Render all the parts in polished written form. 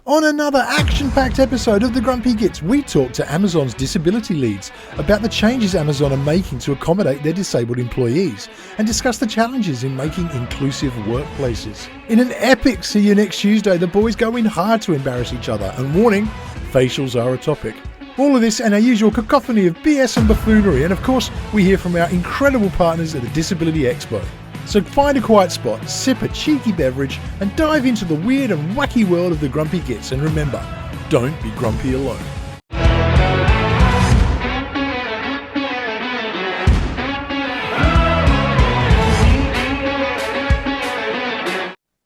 On another action-packed episode of the Grumpy Gits, we talk to Amazon's disability leads about the changes Amazon are making to accommodate their disabled employees and discuss the challenges in making inclusive workplaces. In an epic See You Next Tuesday, the boys go in hard to embarrass each other, and warning, facials are a topic. All of this and our usual cacophony of BS and buffoonery, and of course, we hear from our incredible partners at the Disability Expo. So find a quiet spot, sip a cheeky beverage, and dive into the weird and wacky world of the Grumpy Gits. And remember, don't be grumpy alone.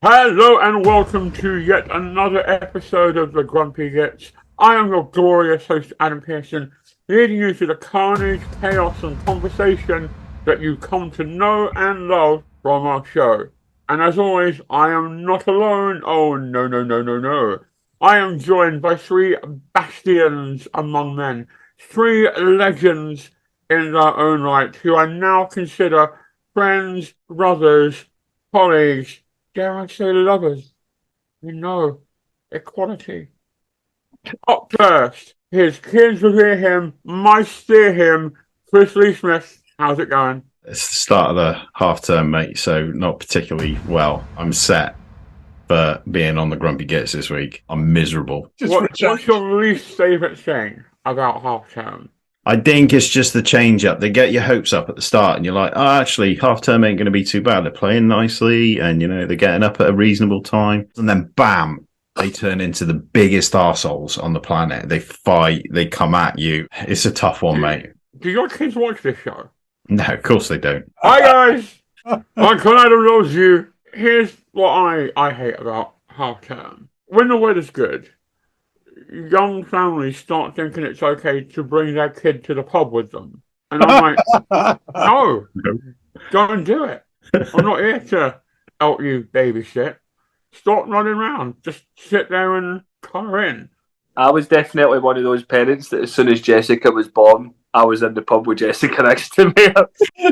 Hello and welcome to yet another episode of the Grumpy Gits. I am your glorious host, Adam Pearson, leading you to the carnage, chaos, and conversation that you come to know and love from our show. And as always, I am not alone. Oh, no. I am joined by three bastions among men, three legends in their own right, who I now consider friends, brothers, colleagues, dare I say lovers. You know, equality. Up first, his kids revere him, might steer him, Chris Lee Smith. How's it going? It's the start of the half term, mate, so not particularly well. I'm set for being on the Grumpy Gits this week. I'm miserable. What's your least favourite thing about half term? I think it's just the change up. They get your hopes up at the start and you're like, oh, actually, half term ain't going to be too bad. They're playing nicely and, you know, they're getting up at a reasonable time. And then, bam, they turn into the biggest arseholes on the planet. They fight. They come at you. It's a tough one, mate. Do your kids watch this show? No, of course they don't. Hi guys, I'm Colorado Rose you. Here's what I hate about half term. When the weather's good, young families start thinking it's okay to bring their kid to the pub with them. And I'm like, no, don't do it. I'm not here to help you babysit. Stop running around. Just sit there and colour in. I was definitely one of those parents that as soon as Jessica was born, I was in the pub with Jessica next to me.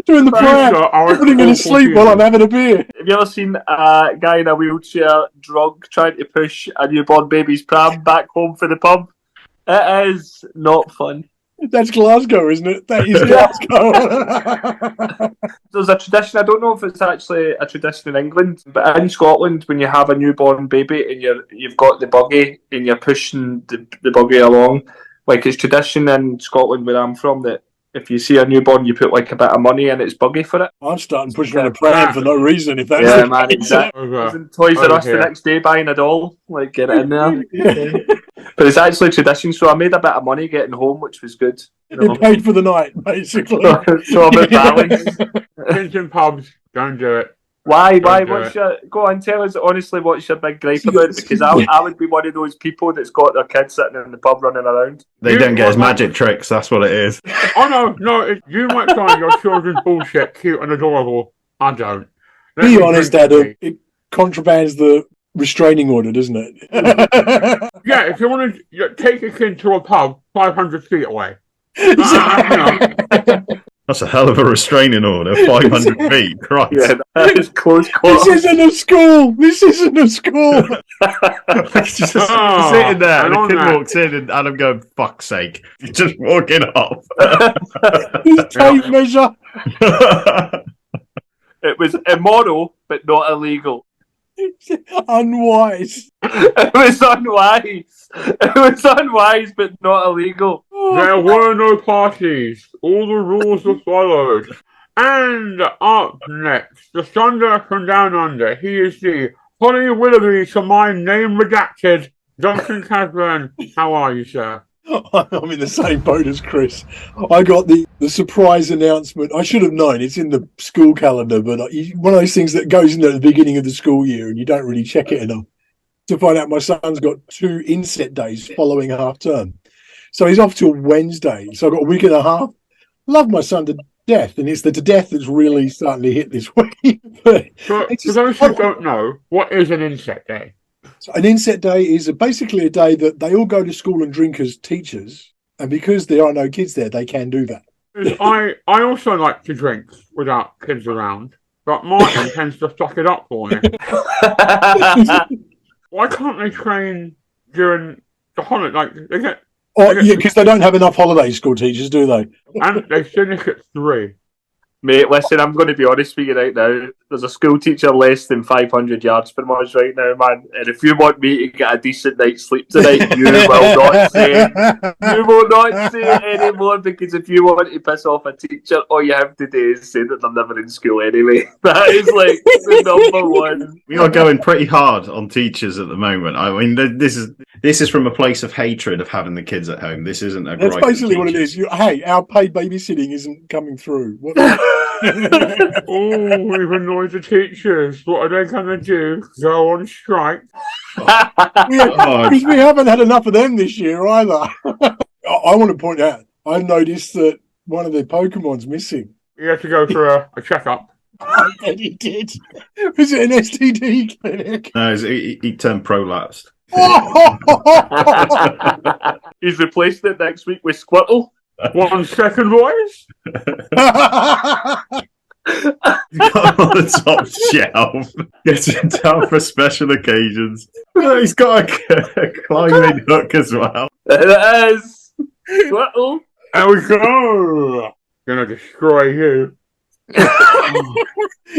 Doing the prayer, putting her to sleep while I'm having a beer. Have you ever seen a guy in a wheelchair drunk trying to push a newborn baby's pram back home for the pub? It is not fun. That's Glasgow, isn't it? That is Glasgow. There's a tradition, I don't know if it's actually a tradition in England, but in Scotland, when you have a newborn baby and you've got the buggy and you're pushing the buggy along, like it's tradition in Scotland where I'm from that if you see a newborn, you put like a bit of money in its buggy for it. I'm starting pushing on a pram for no reason. If that's yeah, man, exactly. Toys R Us the next day buying a doll, like get it in there. Yeah. But it's actually tradition, so I made a bit of money getting home, which was good. You paid for the night, basically. So I'm at balance. Kids in pubs, don't do it. Why? Go on, tell us honestly what's your big gripe about it? Because I would be one of those people that's got their kids sitting in the pub running around. They don't get his magic tricks, that's what it is. Oh no, you might find your children's bullshit cute and adorable. I don't. Be honest, Adam, it contrabands the restraining order, doesn't it? Yeah, if you want to take a kid to a pub 500 feet away. That's a hell of a restraining order, 500 feet, Christ. Yeah, that is close quarters. This isn't a school! This isn't a school! Just sitting there and the kid walks in and Adam going, fuck's sake, you're just walking off. This tape measure! It was immoral, but not illegal. Unwise. It was unwise, but not illegal. There were no parties. All the rules were followed. And up next, the thunder from down under. He is the Holly Willoughby to my name redacted, Duncan Cadburn. How are you, sir? I'm in the same boat as Chris. I got the surprise announcement. I should have known. It's in the school calendar, but one of those things that goes in at the beginning of the school year and you don't really check it enough. To find out my son's got 2 inset days following half term. So he's off till Wednesday. So I've got a week and a half. Love my son to death, and it's the death that's really starting to hit this week. For those who don't know, what is an inset day? So an inset day is basically a day that they all go to school and drink as teachers, and because there are no kids there, they can do that. I also like to drink without kids around, but Martin tends to suck it up for me. Why can't they train during the holiday. Like they get, because they don't have enough holidays, school teachers, do they? and they finish at 3. Mate, listen, I'm going to be honest with you right now. There's a school teacher less than 500 yards from us right now, man. And if you want me to get a decent night's sleep tonight, you will not say it. You will not say it anymore, because if you want to piss off a teacher, all you have to do is say that they're never in school anyway. That is like the number one. We are going pretty hard on teachers at the moment. I mean, this is from a place of hatred of having the kids at home. This isn't a. That's basically what it is. Hey, our paid babysitting isn't coming through. What? Oh, we've annoyed the teachers. What are they going to do? Go on strike? Because we haven't had enough of them this year either. I want to point out, I noticed that one of their Pokemon's missing. You have to go for a checkup. I bet he did. Was it an STD clinic? No, he turned prolapsed. He's replaced it next week with Squirtle. 1 second, boys. He's got him on the top shelf. Gets it down for special occasions. He's got a climbing hook as well. There it is. Squirtle. There we go. Gonna destroy you.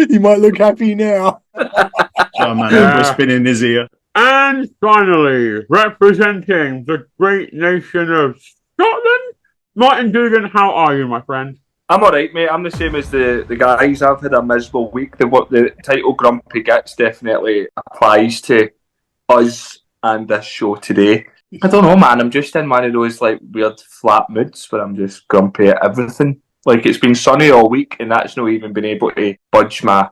He might look happy now. Oh man, whispering in his ear. And finally, representing the great nation of Scotland, Martin Dugan, how are you, my friend? I'm alright, mate. I'm the same as the guys. I've had a miserable week. The title Grumpy Gits definitely applies to us and this show today. I don't know, man. I'm just in one of those like weird flat moods where I'm just grumpy at everything. Like it's been sunny all week and that's not even been able to budge my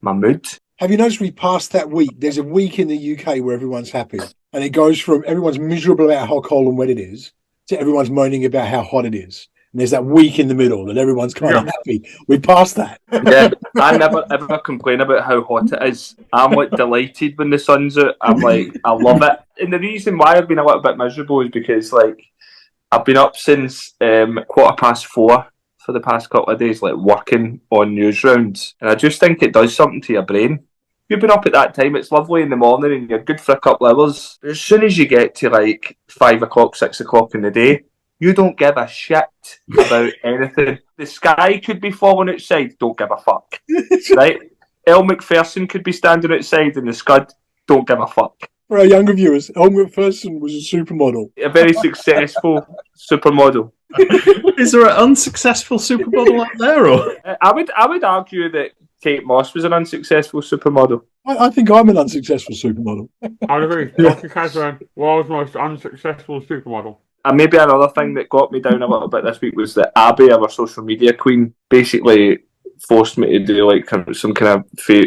mood. Have you noticed we passed that week? There's a week in the UK where everyone's happy. And it goes from everyone's miserable about how cold and wet it is to everyone's moaning about how hot it is. And there's that week in the middle that everyone's kind of happy. We passed that. Yeah, I never ever complain about how hot it is. I'm like delighted when the sun's out. I'm like, I love it. And the reason why I've been a little bit miserable is because like I've been up since 4:15 for the past couple of days, like working on news rounds. And I just think it does something to your brain. You've been up at that time, it's lovely in the morning and you're good for a couple of hours. As soon as you get to like 5 o'clock, 6 o'clock in the day, you don't give a shit about anything. The sky could be falling outside, don't give a fuck. Right? Elle Macpherson could be standing outside in the scud, don't give a fuck. For our younger viewers, Elle Macpherson was a supermodel. A very successful supermodel. Is there an unsuccessful supermodel out there? Or? I would argue that Kate Moss was an unsuccessful supermodel. I think I'm an unsuccessful supermodel. I agree. Dr. Catherine, world's most unsuccessful supermodel. And maybe another thing that got me down a little bit this week was that Abby, our social media queen, basically forced me to do like some kind of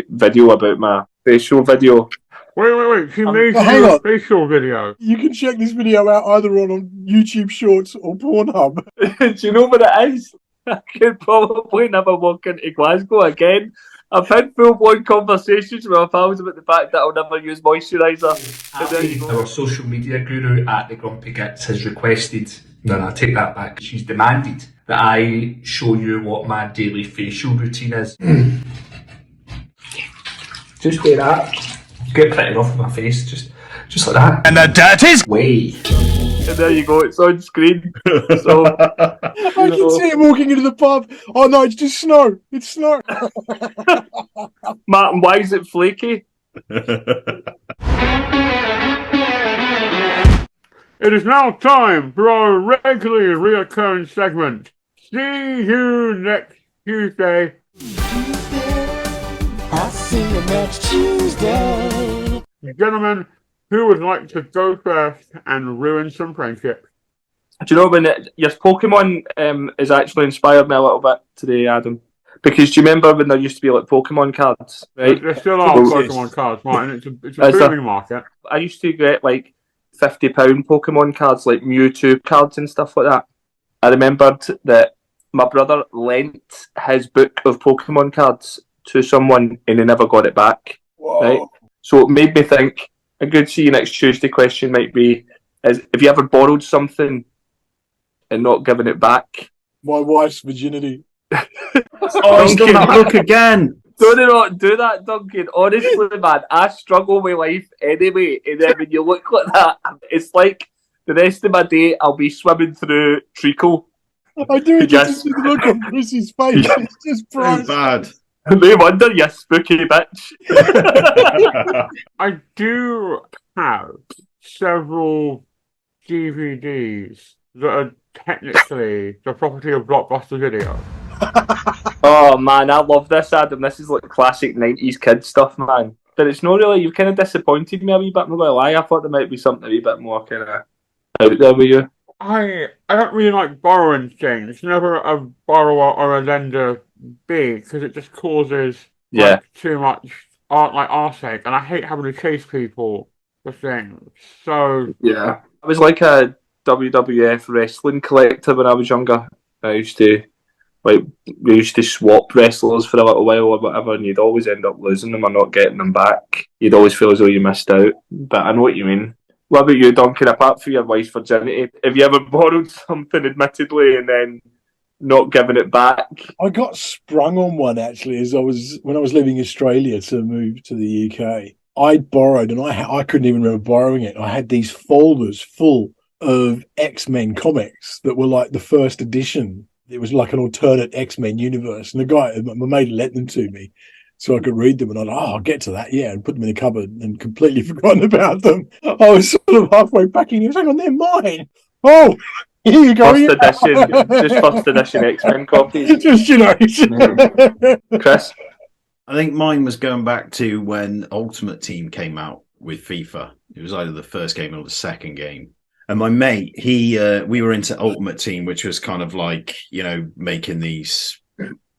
video about my facial video. Wait. She made you a facial video. You can check this video out either on YouTube Shorts or Pornhub. Do you know what it is? I could probably never walk into Glasgow again. I've had full-blown conversations with my pals about the fact that I'll never use moisturiser. Abby, our social media guru at the Grumpy Gits, has requested, no, I take that back, she's demanded that I show you what my daily facial routine is. Just do that. Get pretty rough with my face, just like that. And the dirty's way. And there you go, it's on screen. So I can see him walking into the pub. Oh no, it's just snow. It's snow. Martin, why is it flaky? It is now time for our regularly reoccurring segment. See you next Tuesday. I'll see you next Tuesday. Gentlemen, who would like to go first and ruin some friendship? Do you know when your Pokemon has actually inspired me a little bit today, Adam? Because do you remember when there used to be like Pokemon cards, right? There still are Pokemon cards, Martin. It's a booming market. I used to get like £50 Pokemon cards, like Mewtwo cards and stuff like that. I remembered that my brother lent his book of Pokemon cards to someone and he never got it back. Whoa. Right? So it made me think, a good see you next Tuesday question might be, is have you ever borrowed something and not given it back? My wife's virginity. Oh, he's done that look again. Do not do that, Duncan. Honestly, man, I struggle with life anyway. And then when you look like that, it's like the rest of my day I'll be swimming through treacle. I do it just to Yes. see the look on Chris's face. It's just So priceless. bad. No wonder, you spooky bitch. I do have several DVDs that are technically the property of Blockbuster Video. Oh man, I love this, Adam. This is like classic 90s kid stuff, man. But it's not really, you've kind of disappointed me a wee bit, I'm not going to lie. I thought there might be something a wee bit more kind of out there with you. I don't really like borrowing things. Never a borrower or a lender be, because it just causes Yeah. too much arsehole, and I hate having to chase people for things. So Yeah. I was like a WWF wrestling collector when I was younger. We used to swap wrestlers for a little while or whatever, and you'd always end up losing them or not getting them back. You'd always feel as though you missed out. But I know what you mean. What about you, Duncan? Apart from your wife's virginity, have you ever borrowed something admittedly and then not given it back? I got sprung on one actually when I was leaving Australia to move to the UK. I borrowed, and I couldn't even remember borrowing it. I had these folders full of X-Men comics that were like the first edition. It was like an alternate X-Men universe, and my mate lent them to me so I could read them. And I I'll get to that, yeah, and put them in the cupboard and completely forgotten about them. I was sort of halfway packing them. Hang on, they're mine. Oh, here you go. First edition X-Men copies. Just, Chris? I think mine was going back to when Ultimate Team came out with FIFA. It was either the first game or the second game. And my mate, we were into Ultimate Team, which was kind of like, making these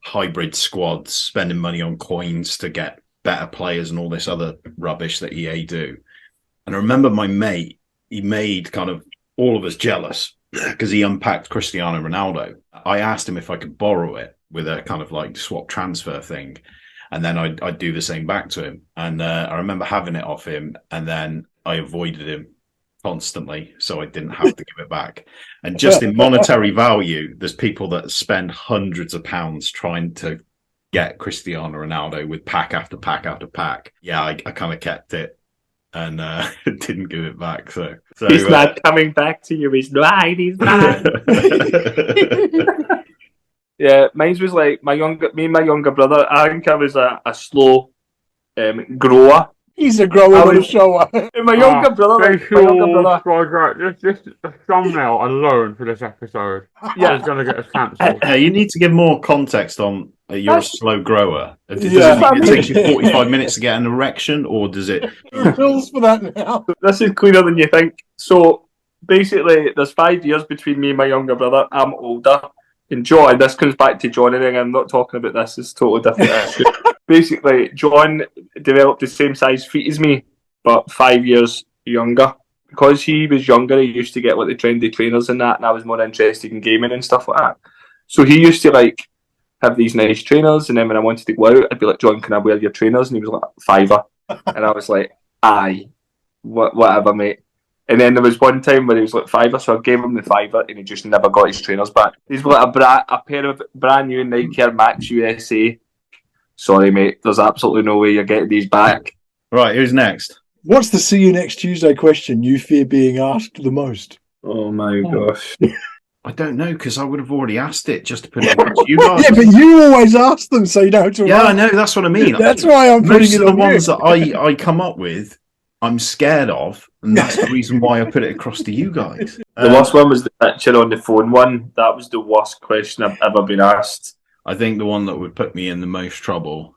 hybrid squads, spending money on coins to get better players and all this other rubbish that EA do. And I remember my mate, he made kind of all of us jealous because he unpacked Cristiano Ronaldo. I asked him if I could borrow it with a kind of like swap transfer thing. And then I'd do the same back to him. And I remember having it off him, and then I avoided him constantly, so I didn't have to give it back. And just in monetary value, there's people that spend hundreds of pounds trying to get Cristiano Ronaldo with pack after pack after pack. Yeah, I kind of kept it and didn't give it back. So he's not coming back to you. He's not. He's not. Yeah, mine was like me and my younger brother. I think I was a slow grower. He's a grower and a shower. My younger brother. Just the thumbnail alone for this episode is going to get us cancelled. You need to give more context on you're a slow grower. Does it mean it takes you 45 minutes to get an erection, or does it? Bills for that now. This is cleaner than you think. So basically, there's 5 years between me and my younger brother. I'm older. And John, this comes back to John, and I'm not talking about this, it's a totally different issue. Basically, John developed the same size feet as me, but 5 years younger. Because he was younger, he used to get like the trendy trainers and that, and I was more interested in gaming and stuff like that. So he used to like have these nice trainers, and then when I wanted to go out, I'd be like, John, can I wear your trainers? And he was like, $5. And I was like, aye, whatever, mate. And then there was one time where he was like $5, so I gave him the $5, and he just never got his trainers back. These were like a pair of brand new Nike Air Max USA. Sorry, mate, there's absolutely no way you're getting these back. Right, who's next? What's the see you next Tuesday question you fear being asked the most? Oh my gosh. I don't know, because I would have already asked it just to put it to you guys. Yeah, but you always ask them, so you know to. Yeah, I know, that's what I mean. That's why I'm putting Most it of the on ones you. that I come up with, I'm scared of, and that's the reason why I put it across to you guys. The worst one was the picture on the phone one. That was the worst question I've ever been asked. I think the one that would put me in the most trouble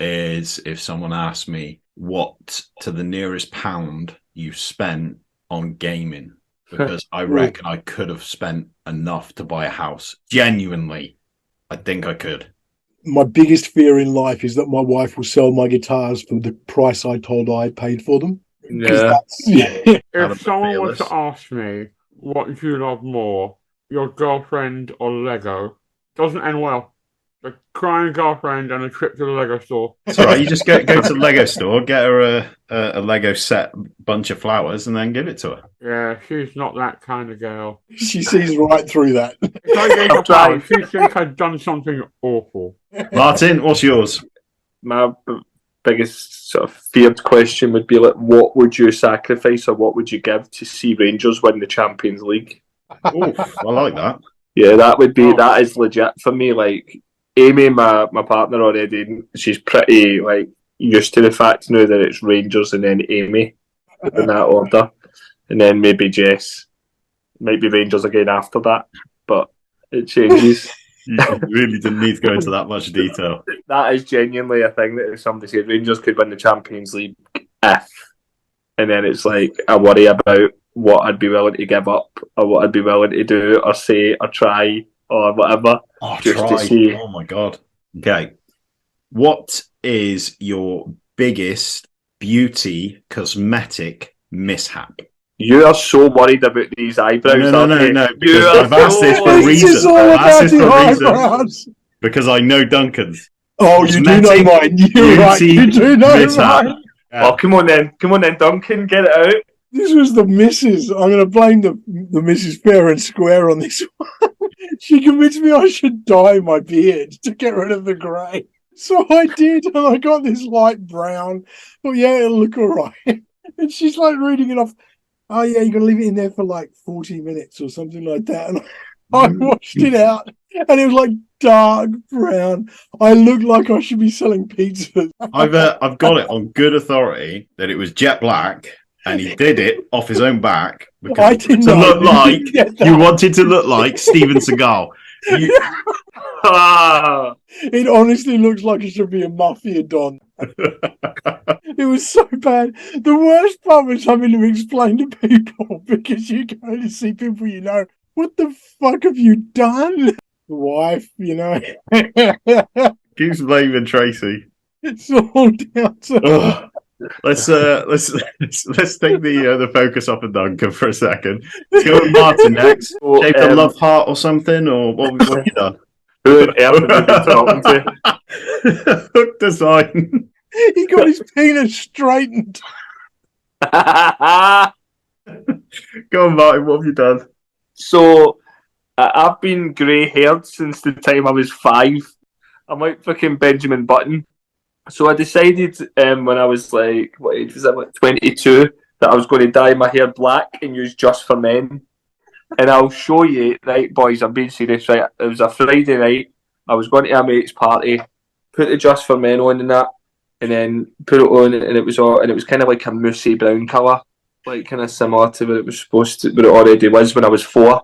is if someone asked me what to the nearest pound you spent on gaming, because I reckon I could have spent enough to buy a house. Genuinely, I think I could. My biggest fear in life is that my wife will sell my guitars for the price I told her I paid for them. Yeah. If someone was to ask me, what do you love more, your girlfriend or Lego? Doesn't end well. The crying girlfriend and a trip to the Lego store. It's all right. You just go to the Lego store, get her a Lego set bunch of flowers, and then give it to her. Yeah, she's not that kind of girl. She sees right through that. If I gave her flowers, she'd think I'd done something awful. Martin, what's yours? my biggest sort of feared question would be like, what would you sacrifice or what would you give to see Rangers win the Champions League? Oof, I like that. Yeah, Oh. that is legit for me. Like Amy, my partner already, she's pretty like used to the fact now that it's Rangers and then Amy in that order, and then maybe Jess, might be Rangers again after that, but it changes. You really didn't need to go into that much detail. That is genuinely a thing that if somebody said Rangers could win the Champions League if, and then it's like I worry about what I'd be willing to give up or what I'd be willing to do or say or try or whatever. Oh, just try. to see. Oh my God. Okay. What is your biggest beauty cosmetic mishap? You are so worried about these eyebrows. No. You Because are I've asked this for a so- This is reason. all I've asked about this the for a reason. eyebrows. Because I know Duncan's. Oh, you do know Cosmetic mine. You're right. beauty You do know mishap. mine. Oh, come on then, Duncan, get it out. This was the missus. I'm going to blame the Mrs. Fair and Square on this one. She convinced me I should dye my beard to get rid of the grey. So I did, and I got this light brown. But yeah, it'll look all right. And she's like reading it off. Oh yeah, you got to leave it in there for like 40 minutes or something like that. And I washed it out, and it was like dark brown. I looked like I should be selling pizzas. I've got it on good authority that it was jet black, and he did it off his own back because I didn't to know. look like Get that. you wanted to look like Steven Seagal. Ah, It honestly looks like it should be a mafia don. It was so bad. The worst part was having to explain to people because you go to see people you know. What the fuck have you done? The wife, you know. Keeps blaming Tracy. It's all down to Ugh. Let's take the focus off of Duncan for a second. Let's go with Martin next. So, Shaped a love heart or something, or what have you done? who on earth have you been talking to? Hook design. he got his penis straightened. Go on, Martin. What have you done? So, I've been grey-haired since the time I was 5. I'm like fucking Benjamin Button. So I decided when I was like, what age was I? Like 22, that I was going to dye my hair black and use Just for Men. And I'll show you, right, boys, I'm being serious, right? It was a Friday night. I was going to a mate's party, put the Just for Men on and that, and then put it on, and it was kind of like a moussey brown colour, like kind of similar to what it was supposed to, what it already was when I was 4.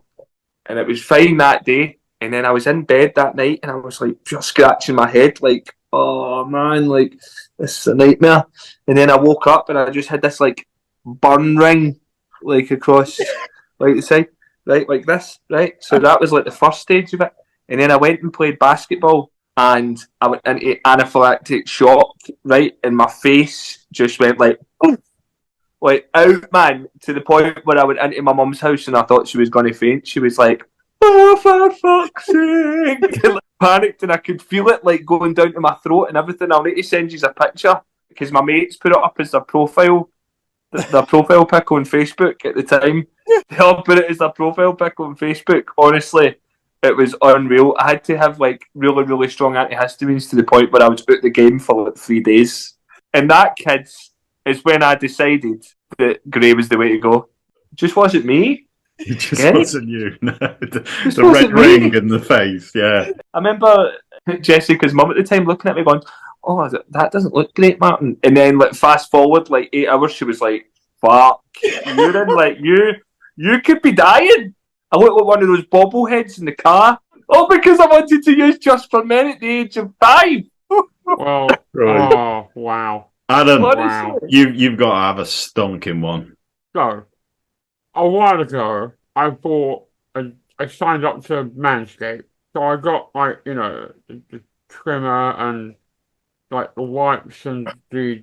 And it was fine that day. And then I was in bed that night, and I was like just scratching my head, like, oh man, like this is a nightmare. And then I woke up and I just had this like burn ring, like across, like the side, right, like this, right. So that was like the first stage of it. And then I went and played basketball, and I went into anaphylactic shock, right, and my face just went like out, man, to the point where I went into my mum's house and I thought she was going to faint. She was like, oh, for fuck's sake. Panicked, and I could feel it like going down to my throat and everything. I'll need to send you a picture because my mates put it up as their profile pic on Facebook at the time. They all put it as their profile pic on Facebook. Honestly, it was unreal. I had to have like really, really strong antihistamines to the point where I was out the game for like 3 days. And that, kids, is when I decided that grey was the way to go. Just wasn't me. It just Okay. wasn't you. No, the wasn't red me. ring and the face, yeah. I remember Jessica's mum at the time looking at me going, oh, that doesn't look great, Martin. And then like fast forward like 8 hours, she was like, fuck, you're in like, you could be dying. I look like one of those bobbleheads in the car. Oh, because I wanted to use Just for Men at the age of 5. Well, Right. oh, wow. Adam, Wow. you've got to have a stonking one. So, a while ago, I signed up to Manscape. So I got, like, you know, the trimmer and, like, the wipes and the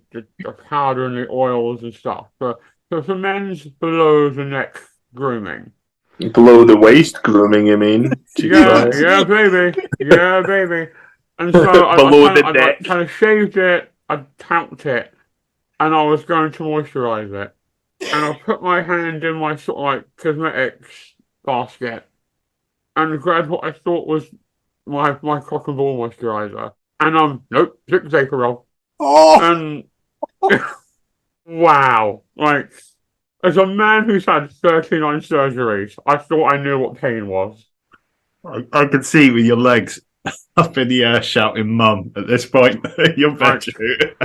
powder and the oils and stuff. So for men's below the neck grooming. Below the waist grooming, you mean? Yeah, Jesus. yeah, baby. Yeah, baby. And so Below I the kind neck. of shaved it, I tapped it, and I was going to moisturize it. And I put my hand in my sort of like cosmetics basket and grabbed what I thought was my cock and ball moisturizer. And nope, Dick Zaporov. Oh, And wow, like as a man who's had 39 surgeries, I thought I knew what pain was. I can see with your legs up in the air shouting "Mum" at this point. Your bedroom. you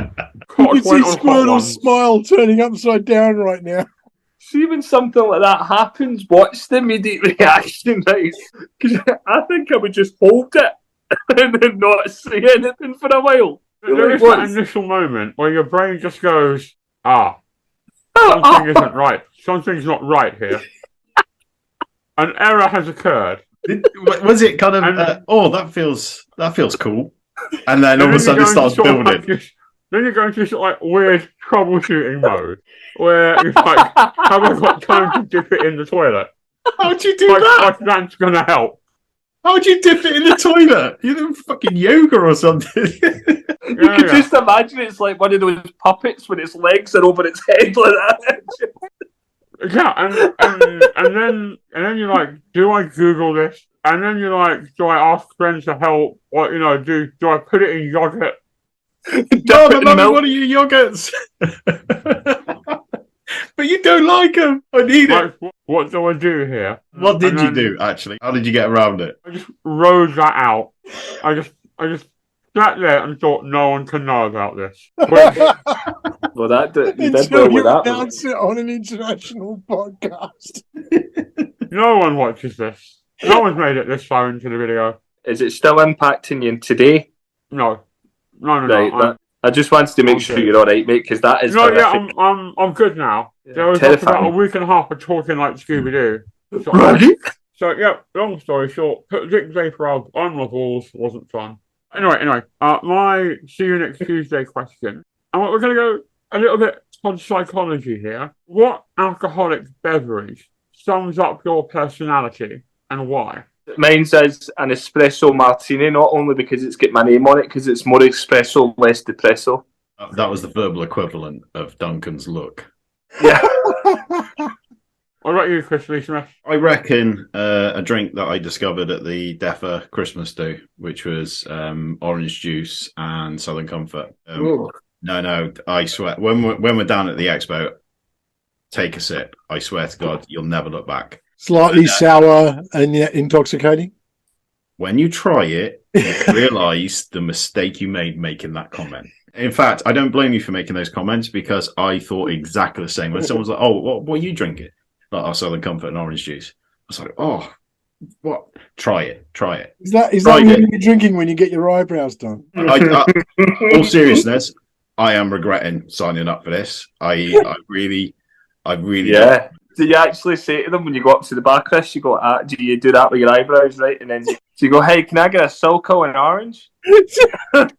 Cock can see went on hot Squirtle's ones. smile turning upside down right now. See, when something like that happens, what's the immediate reaction? Right? Because I think I would just hold it and then not say anything for a while. There is that initial moment where your brain just goes, something isn't right. Something's not right here. An error has occurred. Was it kind of? That feels cool. And then all of a sudden it starts building. Then you're going to this like weird troubleshooting mode where you're like, have I got time to dip it in the toilet? How'd you do that? Like that's gonna help. How'd you dip it in the toilet? You doing fucking yoga or something? You can just imagine it's like one of those puppets when its legs are over its head like that. Yeah, and then you're like, do I Google this? And then you're like, do I ask friends to help? Or do I put it in yogurt? No, but mummy, what are your yogurts? But you don't like them. I need it. What do I do here? What did you do, actually? How did you get around it? I just rode that out. I just sat there and thought no one can know about this. Well, you did well with that. Announce it on an international podcast. No one watches this. No one's made it this far into the video. Is it still impacting you today? No. Right, I just wanted to make sure you're all right, mate, because that is. No, horrific. Yeah, I'm good now. Yeah. There was about a week and a half of talking like Scooby Doo. So yeah, long story short, put Dick Zaporov on my balls wasn't fun. Anyway, my see you next Tuesday question, and we're going to go a little bit on psychology here. What alcoholic beverage sums up your personality and why? Mine says an espresso martini, not only because it's got my name on it, because it's more espresso, less depresso. That was the verbal equivalent of Duncan's look. Yeah. What about you, Chris Lee Smith? I reckon a drink that I discovered at the DEFA Christmas do, which was orange juice and Southern Comfort. No, I swear. When we're down at the expo, take a sip. I swear to God, you'll never look back. Slightly sour and yet intoxicating. When you try it, you realise the mistake you made making that comment. In fact, I don't blame you for making those comments because I thought exactly the same. When someone was like, "Oh, what are you drinking?" Like, Southern Comfort and orange juice. I was like, "Oh, what? Try it. Is that what you're drinking when you get your eyebrows done?" All seriousness, I am regretting signing up for this. I really. Yeah. Do you actually say to them when you go up to the bar, Chris, you go, do you do that with your eyebrows, right? And then you go, hey, can I get a Silco and orange? Can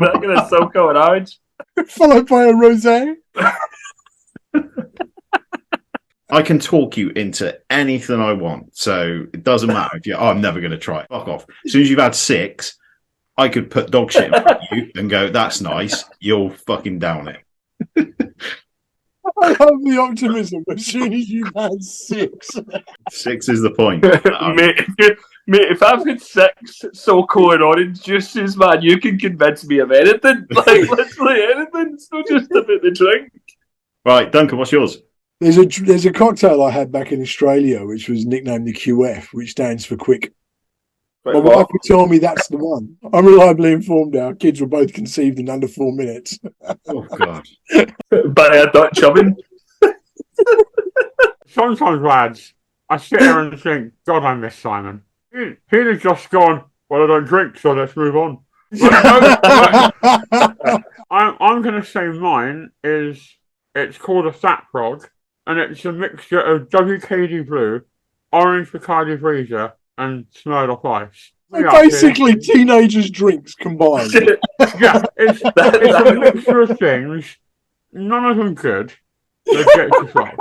I get a Silco and orange? Followed by a rosé. I can talk you into anything I want. So it doesn't matter if I'm never going to try it. Fuck off. As soon as you've had 6, I could put dog shit in front of you and go, that's nice. You'll fucking down it. I love the optimism. As soon as you've had 6. 6 is the point. Mate, if I've had 6 Silco and orange juices, man, you can convince me of anything. Like, literally anything. It's not just about the drink. Right, Duncan, what's yours? There's a cocktail I had back in Australia, which was nicknamed the QF, which stands for quick. My wife would tell me that's the one. I'm reliably informed our kids were both conceived in under 4 minutes. Oh, God. By a Dutch oven. Sometimes, lads, I sit there and think, God, I miss Simon. He'd have just gone, well, I don't drink, so let's move on. I'm going to say mine it's called a Saprog, and it's a mixture of WKD Blue, Orange Bacardi Breezer, and Smirnoff Ice. Basically, teenagers' drinks combined. Yeah, it's a mixture of things. None of them good. They get to flush.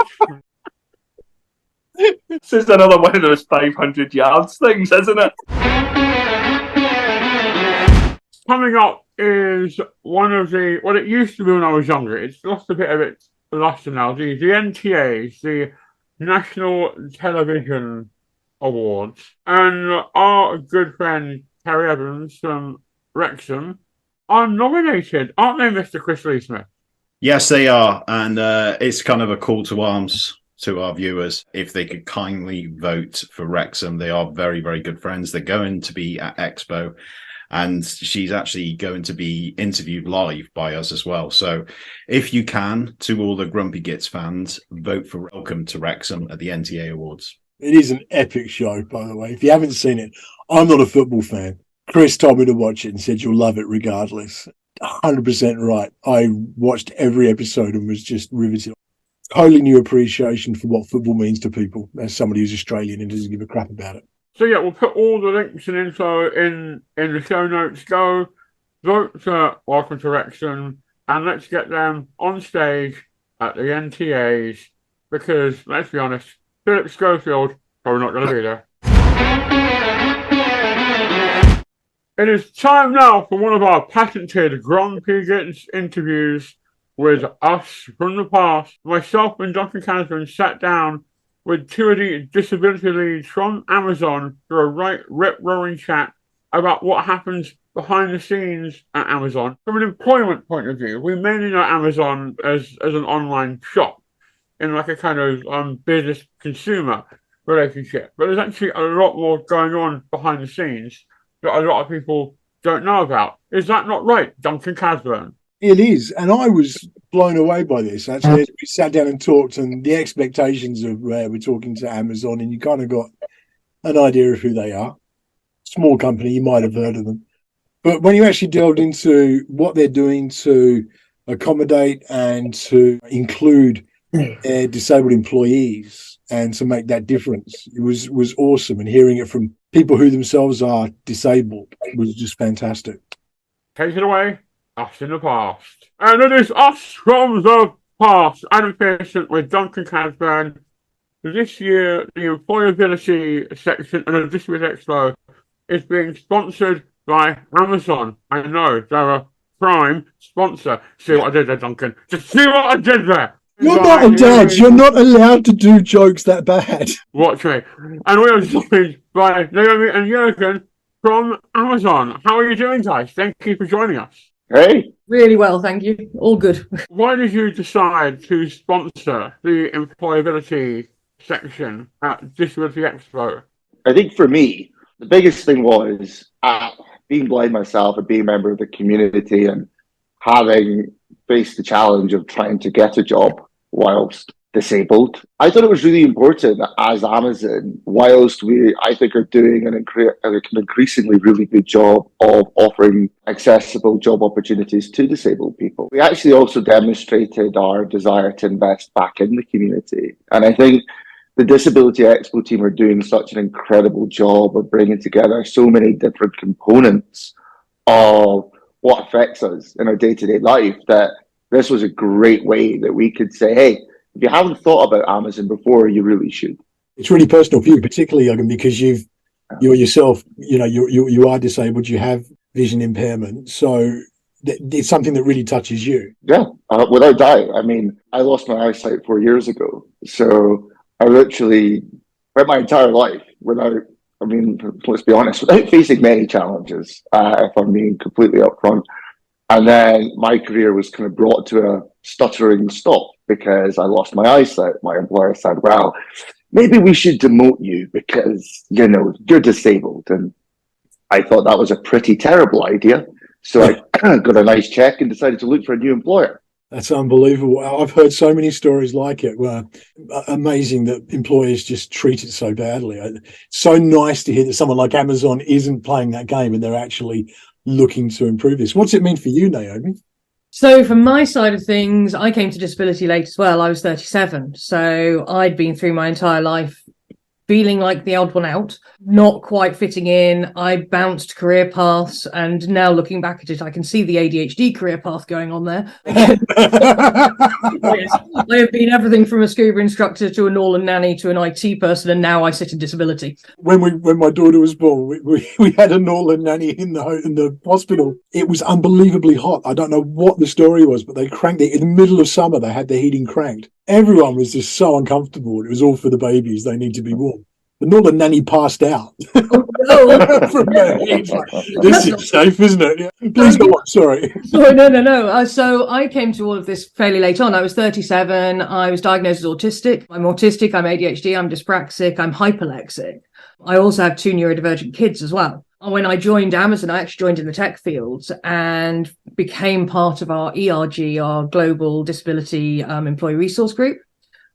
This is another one of those 500 yards things, isn't it? Coming up is one of what it used to be when I was younger. It's lost a bit of its luster now. The NTAs, the National Television Awards, and our good friend Terry Evans from Wrexham are nominated, aren't they, Mr. Chris Lee-Smith? Yes, they are. And it's kind of a call to arms to our viewers. If they could kindly vote for Wrexham, they are very, very good friends. They're going to be at Expo, and she's actually going to be interviewed live by us as well. So if you can, to all the Grumpy Gits fans, vote for Welcome to Wrexham at the NTA Awards. It is an epic show, by the way. If you haven't seen it, I'm not a football fan. Chris told me to watch it and said you'll love it regardless. 100% right. I watched every episode and was just riveted. Totally new appreciation for what football means to people as somebody who's Australian and doesn't give a crap about it. So yeah, we'll put all the links and info in the show notes. Go vote for Welcome to Wrexham and let's get them on stage at the NTAs, because let's be honest, Philip Schofield probably not going to be there. It is time now for one of our patented Grumpy Gits interviews with us from the past. Myself and Duncan Casman sat down with two of the disability leads from Amazon for a rip-roaring chat about what happens behind the scenes at Amazon. From an employment point of view, we mainly know Amazon as an online shop in like a kind of business consumer relationship. But there's actually a lot more going on behind the scenes that a lot of people don't know about. Is that not right, Duncan Casburn? It is, and I was blown away by this, actually, as we sat down and talked, and the expectations of we're talking to Amazon, and you kind of got an idea of who they are. Small company, you might have heard of them. But when you actually delved into what they're doing to accommodate and to include their disabled employees and to make that difference, it was awesome. And hearing it from people who themselves are disabled was just fantastic. Take it away, us in the past. And it is us from the past, Adam Pearson with Duncan Casburn. This year, the employability section of the Disability Expo is being sponsored by Amazon. I know, they're a prime sponsor. See what I did there, Duncan? Just see what I did there! You're not a dad. You're not allowed to do jokes that bad. Watch me. And we are joined by Naomi and Jürgen from Amazon. How are you doing, guys? Thank you for joining us. Hey. Really well, thank you. All good. Why did you decide to sponsor the employability section at Disability Expo? I think for me, the biggest thing was being blind myself and being a member of the community and having faced the challenge of trying to get a job whilst disabled. I thought it was really important that as Amazon, whilst I think are doing an increasingly really good job of offering accessible job opportunities to disabled people, we actually also demonstrated our desire to invest back in the community. And I think the Disability Expo team are doing such an incredible job of bringing together so many different components of what affects us in our day-to-day life that this was a great way that we could say, hey, if you haven't thought about Amazon before, you really should. It's really personal for you, particularly, Jürgen, because you're yourself, you are disabled, you have vision impairment. So it's something that really touches you. Yeah, without doubt. I mean, I lost my eyesight 4 years ago. So I literally spent my entire life let's be honest, without facing many challenges, if I'm being completely upfront. And then my career was kind of brought to a stuttering stop because I lost my eyesight. My employer said, well, maybe we should demote you because, you're disabled. And I thought that was a pretty terrible idea. So I got a nice check and decided to look for a new employer. That's unbelievable. I've heard so many stories like it. Amazing that employers just treat it so badly. It's so nice to hear that someone like Amazon isn't playing that game and they're actually looking to improve this. What's it mean for you, Naomi? So from my side of things, I came to disability late as well. I was 37. So I'd been through my entire life feeling like the odd one out, not quite fitting in. I bounced career paths, and now looking back at it, I can see the ADHD career path going on there. Yes, I have been everything from a scuba instructor to a Norland nanny to an IT person, and now I sit in disability. When my daughter was born, we had a Norland nanny in the hospital. It was unbelievably hot. I don't know what the story was, but they cranked it in the middle of summer. They had the heating cranked. Everyone was just so uncomfortable. It was all for the babies. They need to be warm. but not the nanny passed out. No. From age. This is safe, isn't it? Yeah. Please go on. Sorry. Oh, no. So I came to all of this fairly late on. I was 37. I was diagnosed as autistic. I'm autistic. I'm ADHD. I'm dyspraxic. I'm hyperlexic. I also have 2 neurodivergent kids as well. When I joined Amazon, I actually joined in the tech fields and became part of our ERG, our Global Disability Employee Resource Group.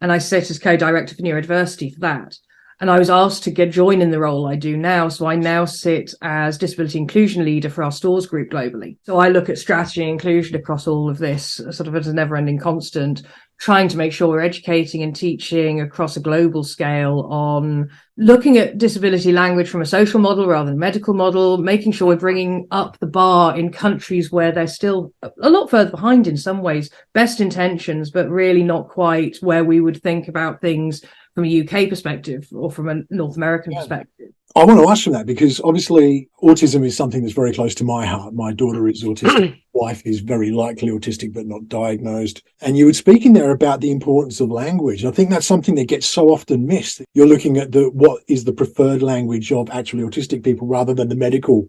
And I sit as co-director for neurodiversity for that. And I was asked to join in the role I do now. So I now sit as disability inclusion leader for our stores group globally. So I look at strategy and inclusion across all of this, sort of as a never-ending constant, trying to make sure we're educating and teaching across a global scale on looking at disability language from a social model rather than a medical model, making sure we're bringing up the bar in countries where they're still a lot further behind in some ways, best intentions, but really not quite where we would think about things from a UK perspective or from a North American perspective. I want to ask from that because obviously autism is something that's very close to my heart. My daughter is autistic. Wife is very likely autistic but not diagnosed. And you were speaking there about the importance of language. I think that's something that gets so often missed. You're looking at what is the preferred language of actually autistic people rather than the medical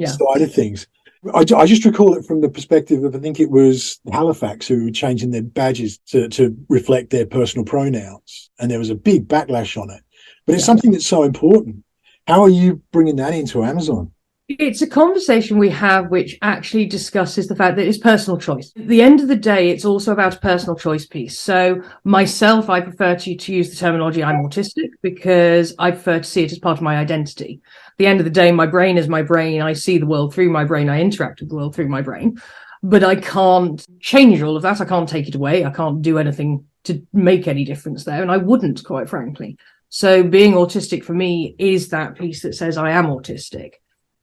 side of things. I just recall it from the perspective of, I think it was Halifax who were changing their badges to reflect their personal pronouns. And there was a big backlash on it. But it's something that's so important. How are you bringing that into Amazon? It's a conversation we have which actually discusses the fact that it's personal choice. At the end of the day, it's also about a personal choice piece. So myself, I prefer to use the terminology I'm autistic because I prefer to see it as part of my identity. At the end of the day, my brain is my brain. I see the world through my brain. I interact with the world through my brain. But I can't change all of that. I can't take it away. I can't do anything to make any difference there. And I wouldn't, quite frankly. So being autistic for me is that piece that says I am autistic.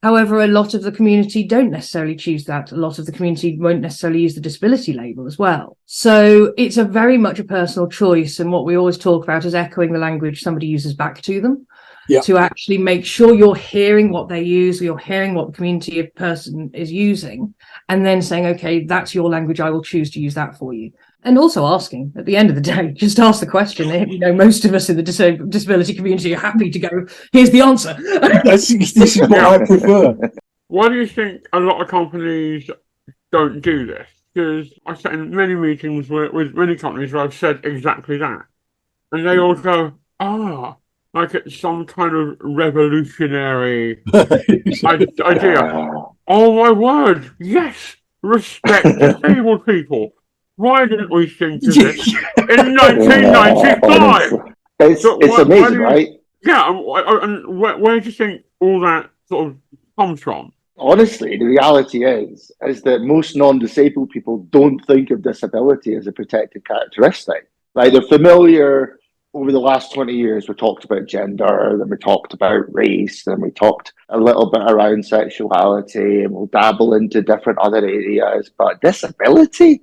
However, a lot of the community don't necessarily choose that. A lot of the community won't necessarily use the disability label as well. So it's a very much a personal choice. And what we always talk about is echoing the language somebody uses back to them to actually make sure you're hearing what they use, or you're hearing what the community of person is using, and then saying, okay, that's your language. I will choose to use that for you. And also asking, at the end of the day, just ask the question. You know, most of us in the disability community are happy to go, here's the answer. This is what I prefer. Why do you think a lot of companies don't do this? Because I've sat in many meetings with many companies where I've said exactly that. And they all go, like it's some kind of revolutionary idea. Oh my word, yes, respect disabled people. Why didn't we think of this in 1995? It's amazing, right? Yeah, and where do you think all that sort of comes from? Honestly, the reality is that most non-disabled people don't think of disability as a protected characteristic. Like, they're familiar. Over the last 20 years, we talked about gender, then we talked about race, then we talked a little bit around sexuality, and we'll dabble into different other areas. But disability,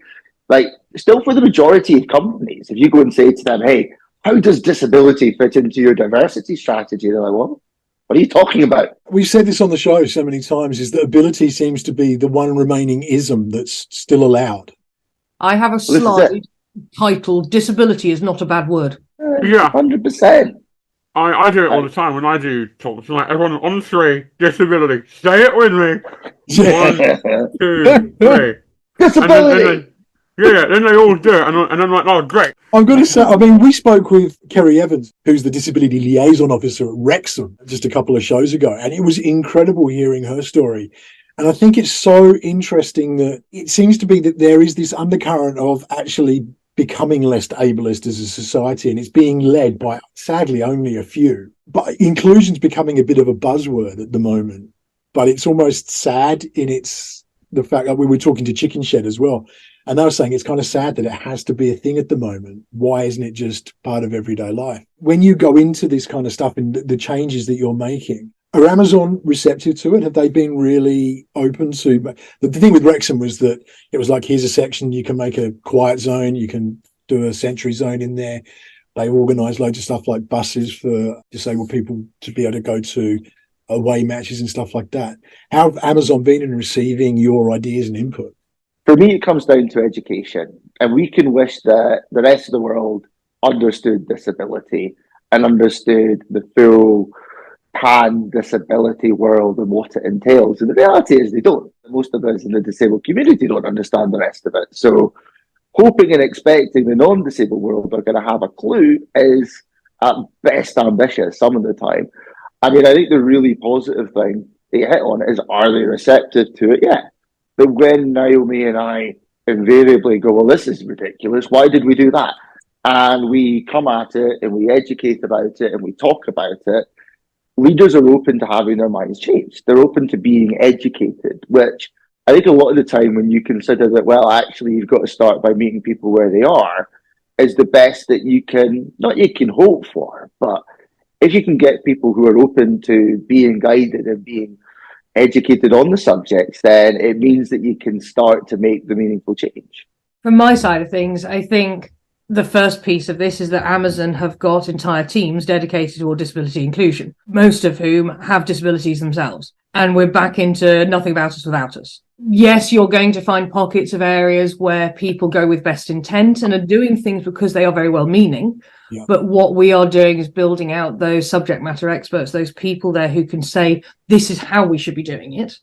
like, still for the majority of companies, if you go and say to them, hey, how does disability fit into your diversity strategy? They're like, what are you talking about? We've said this on the show so many times, is that ability seems to be the one remaining ism that's still allowed. I have a slide titled, Disability is not a bad word. Yeah, 100%. I do it all the time when I do talks. Like, everyone on 3, disability. Say it with me. 1, 2, 3. Disability. Then they all do it, and I'm like, oh, great. I'm going to say, I mean, we spoke with Kerry Evans, who's the Disability Liaison Officer at Wrexham, just a couple of shows ago, and it was incredible hearing her story. And I think it's so interesting that it seems to be that there is this undercurrent of actually becoming less ableist as a society, and it's being led by, sadly, only a few. But inclusion's becoming a bit of a buzzword at the moment. But it's almost sad in the fact that we were talking to Chicken Shed as well, and they were saying it's kind of sad that it has to be a thing at the moment. Why isn't it just part of everyday life? When you go into this kind of stuff and the changes that you're making, are Amazon receptive to it? Have they been really open to? The thing with Wrexham was that it was like, here's a section, you can make a quiet zone, you can do a sensory zone in there. They organise loads of stuff like buses for disabled people to be able to go to away matches and stuff like that. How have Amazon been in receiving your ideas and input? For me, it comes down to education. And we can wish that the rest of the world understood disability and understood the full pan disability world and what it entails. And the reality is they don't. Most of us in the disabled community don't understand the rest of it. So hoping and expecting the non-disabled world are going to have a clue is at best ambitious some of the time. I mean, I think the really positive thing they hit on is, are they receptive to it? Yeah. But when Naomi and I invariably go, well, this is ridiculous, why did we do that? And we come at it and we educate about it and we talk about it, leaders are open to having their minds changed. They're open to being educated, which I think a lot of the time when you consider that, well, actually, you've got to start by meeting people where they are, is the best that you can, not you can hope for, but if you can get people who are open to being guided and being educated on the subjects, then it means that you can start to make the meaningful change. From my side of things, I think the first piece of this is that Amazon have got entire teams dedicated toward disability inclusion, most of whom have disabilities themselves. And we're back into nothing about us without us. Yes, you're going to find pockets of areas where people go with best intent and are doing things because they are very well meaning. Yeah. But what we are doing is building out those subject matter experts, those people there who can say, this is how we should be doing it,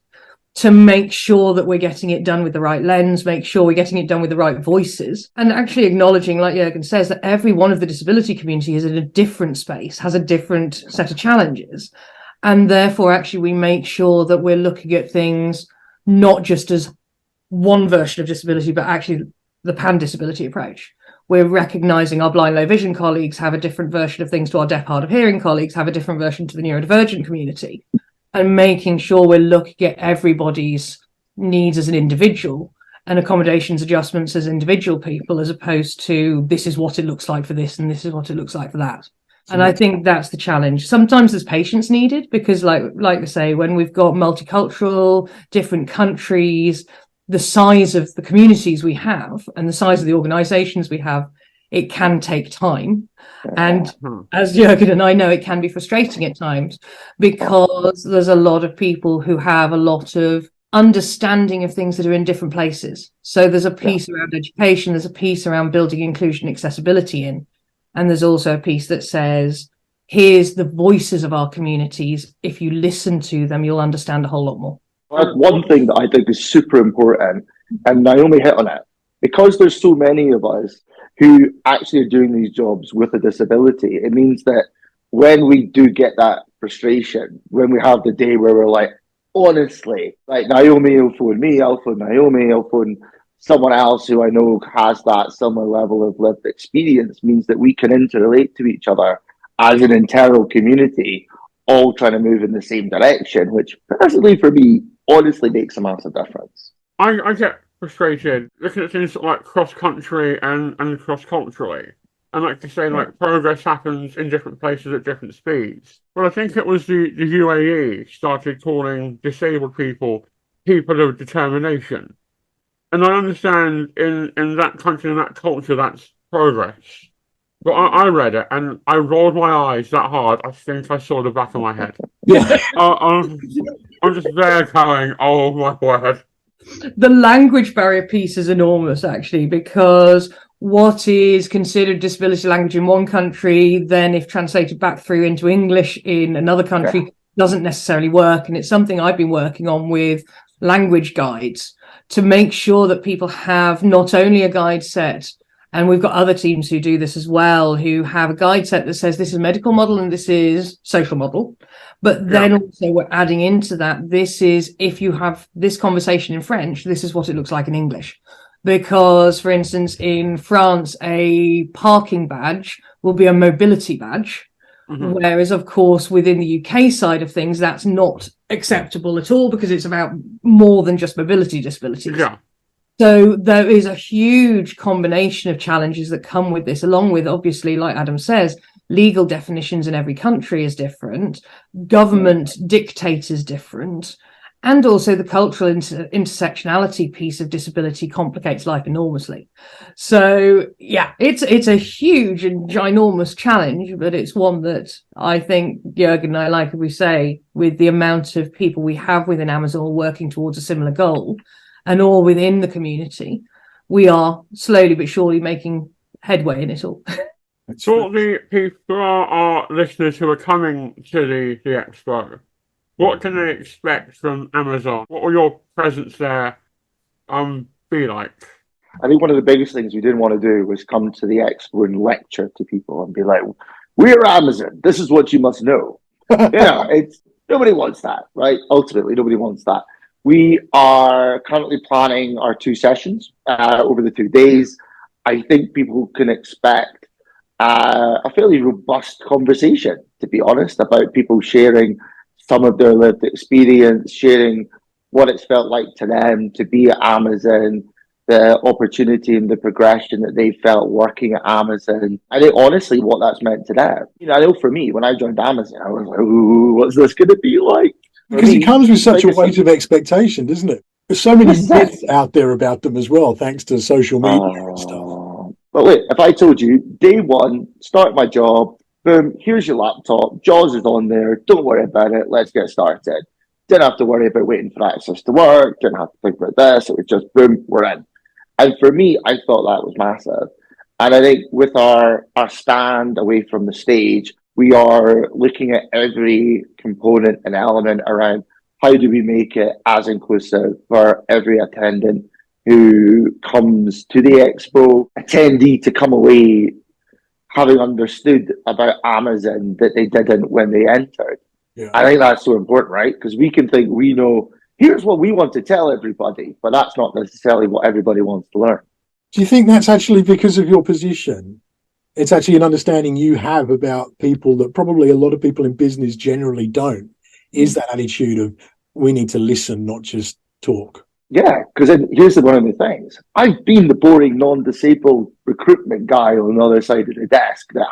to make sure that we're getting it done with the right lens, make sure we're getting it done with the right voices, and actually acknowledging, like Jürgen says, that every one of the disability community is in a different space, has a different set of challenges. And therefore, actually, we make sure that we're looking at things not just as one version of disability, but actually the pan-disability approach. We're recognizing our blind, low vision colleagues have a different version of things to our deaf, hard of hearing colleagues, have a different version to the neurodivergent community, and making sure we're looking at everybody's needs as an individual and accommodations adjustments as individual people, as opposed to this is what it looks like for this and this is what it looks like for that. And I think that's the challenge. Sometimes there's patience needed because, like I say, when we've got multicultural, different countries, the size of the communities we have and the size of the organizations we have, it can take time. And as Jürgen and I know, it can be frustrating at times because there's a lot of people who have a lot of understanding of things that are in different places. So there's a piece around education, there's a piece around building inclusion and accessibility in. And there's also a piece that says, here's the voices of our communities. If you listen to them, you'll understand a whole lot more. One thing that I think is super important, and Naomi hit on it, because there's so many of us who actually are doing these jobs with a disability, it means that when we do get that frustration, when we have the day where we're like, honestly, like Naomi will phone me, I'll phone Naomi, I'll phone someone else who I know has that similar level of lived experience, means that we can interrelate to each other as an internal community, all trying to move in the same direction, which personally for me, honestly makes a massive difference. I get frustrated looking at things like cross-country and cross-culturally. And like to say, like, progress happens in different places at different speeds. Well, I think it was the UAE started calling disabled people people of determination. And I understand in that country and that culture, that's progress. But I read it and I rolled my eyes that hard, I think I saw the back of my head. Yeah. I'm just there going, oh my word. The language barrier piece is enormous, actually, because what is considered disability language in one country, then if translated back through into English in another country, doesn't necessarily work. And it's something I've been working on with language guides to make sure that people have not only a guide set, and we've got other teams who do this as well, who have a guide set that says this is a medical model and this is social model. But then also we're adding into that, this is, if you have this conversation in French, this is what it looks like in English. Because, for instance, in France, a parking badge will be a mobility badge. Mm-hmm. Whereas, of course, within the UK side of things, that's not acceptable at all because it's about more than just mobility disabilities. Yeah. So there is a huge combination of challenges that come with this, along with, obviously, like Adam says, legal definitions in every country is different, government dictate is different, and also the cultural intersectionality piece of disability complicates life enormously. So, yeah, it's a huge and ginormous challenge, but it's one that I think Jürgen and I, like we say, with the amount of people we have within Amazon working towards a similar goal, and all within the community, we are slowly but surely making headway in it all. For the people, for our listeners who are coming to the expo, what can they expect from Amazon? What will your presence there be like? I think one of the biggest things we didn't want to do was come to the expo and lecture to people and be like, "We're Amazon. This is what you must know." It's nobody wants that, right? Ultimately, nobody wants that. We are currently planning our 2 sessions over the 2 days. I think people can expect a fairly robust conversation, to be honest, about people sharing some of their lived experience, sharing what it's felt like to them to be at Amazon, the opportunity and the progression that they felt working at Amazon. I think honestly what that's meant to them. I know for me, when I joined Amazon, I was like, "Ooh, what's this going to be like?" Because it comes with such a weight of expectation, doesn't it? There's so many myths out there about them as well, thanks to social media and stuff. But wait, if I told you, day one, start my job, boom, here's your laptop, JAWS is on there, don't worry about it, let's get started. Didn't have to worry about waiting for access to work, didn't have to think about this, it was just boom, we're in. And for me, I thought that was massive. And I think with our stand away from the stage, we are looking at every component and element around how do we make it as inclusive for every attendant who comes to the expo, attendee to come away having understood about Amazon that they didn't when they entered. Yeah. I think that's so important, right? Because we can think we know, here's what we want to tell everybody, but that's not necessarily what everybody wants to learn. Do you think that's actually because of your position? It's actually an understanding you have about people that probably a lot of people in business generally don't. Is that attitude of we need to listen, not just talk? Yeah, because here's one of the things. I've been the boring, non-disabled recruitment guy on the other side of the desk that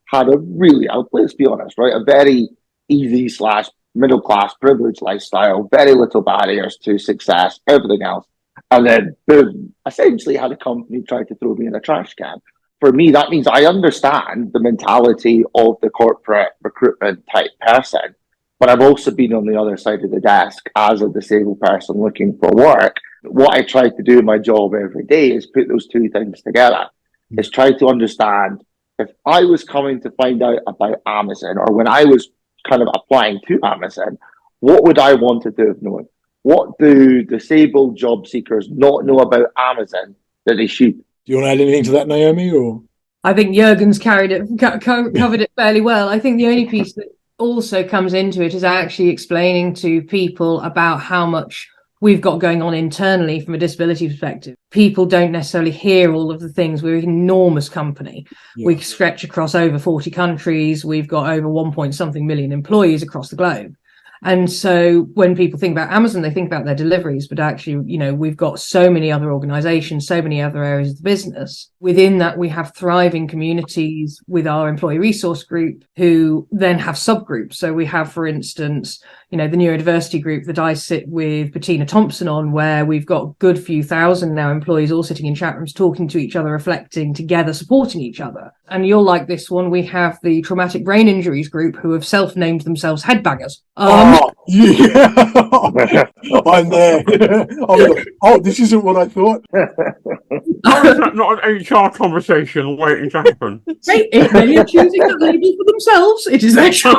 had a really, let's be honest, right, a very easy / middle-class privileged lifestyle, very little barriers to success, everything else. And then, boom, essentially had a company try to throw me in a trash can. For me, that means I understand the mentality of the corporate recruitment type person, but I've also been on the other side of the desk as a disabled person looking for work. What I try to do in my job every day is put those 2 things together, is try to understand if I was coming to find out about Amazon, or when I was kind of applying to Amazon, what would I want to have known? What do disabled job seekers not know about Amazon that they should? Do you want to add anything to that, Naomi? Or I think Jurgen's covered it fairly well. I think the only piece that also comes into it is actually explaining to people about how much we've got going on internally from a disability perspective. People don't necessarily hear all of the things. We're an enormous company. Yeah. We stretch across over 40 countries. We've got over 1 million employees across the globe. And so when people think about Amazon, they think about their deliveries, but actually, we've got so many other organizations, so many other areas of the business. Within that, we have thriving communities with our employee resource group who then have subgroups. So we have, for instance, the neurodiversity group that I sit with Bettina Thompson on, where we've got a good few thousand now employees all sitting in chat rooms, talking to each other, reflecting together, supporting each other. And you'll like this one. We have the traumatic brain injuries group who have self-named themselves headbangers. Yeah, I'm there. This isn't what I thought. How is that not an HR conversation waiting to happen? Right, if they are choosing that label for themselves, it is their choice.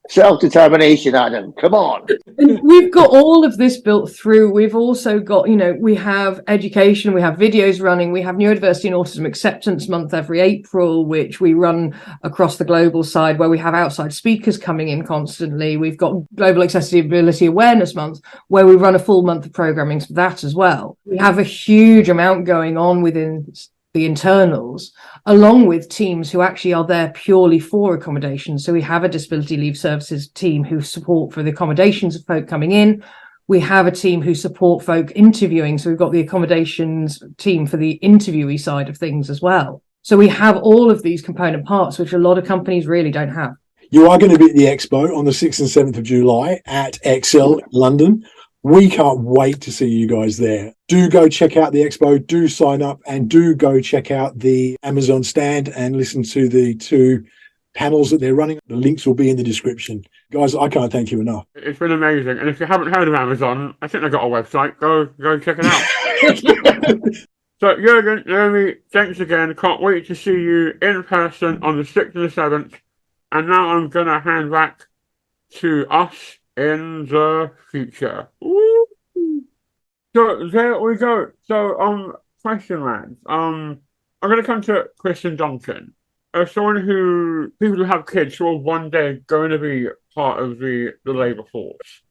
Self-determination, Adam. Come on. And we've got all of this built through. We've also got, we have education, we have videos running, we have Neurodiversity and Autism Acceptance Month every April, which we run across the global side, where we have outside speakers coming in constantly. We've got Global Accessibility Awareness Month, where we run a full month of programming for that as well. We have a huge amount going on within the internals, along with teams who actually are there purely for accommodation. So we have a disability leave services team who support for the accommodations of folk coming in. We have a team who support folk interviewing. So we've got the accommodations team for the interviewee side of things as well. So we have all of these component parts, which a lot of companies really don't have. You are going to be at the Expo on the 6th and 7th of July at Excel London. We can't wait to see you guys there. Do go check out the Expo, do sign up, and do go check out the Amazon stand and listen to the 2 panels that they're running. The links will be in the description. Guys, I can't thank you enough. It's been amazing. And if you haven't heard of Amazon, I think they've got a website. Go check it out. So, Jurgen, Naomi, thanks again. Can't wait to see you in person on the 6th and the 7th. And now I'm going to hand back to us in the future. Woo! So, there we go. So, question land. I'm going to come to Chris and Duncan. As people who have kids who are one day going to be part of the labour force,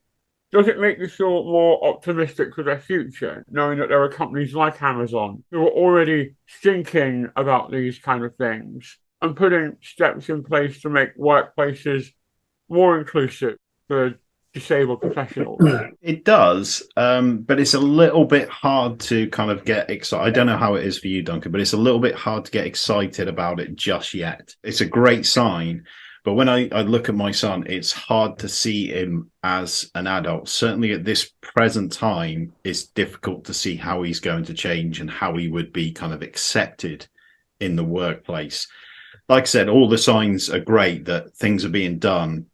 does it make you feel more optimistic for their future, knowing that there are companies like Amazon who are already thinking about these kind of things and putting steps in place to make workplaces more inclusive for disabled professionals? It does, but it's a little bit hard to kind of get excited. I don't know how it is for you, Duncan, but it's a little bit hard to get excited about it just yet. It's a great sign. But when I look at my son, it's hard to see him as an adult. Certainly at this present time, it's difficult to see how he's going to change and how he would be kind of accepted in the workplace. Like I said, all the signs are great that things are being done,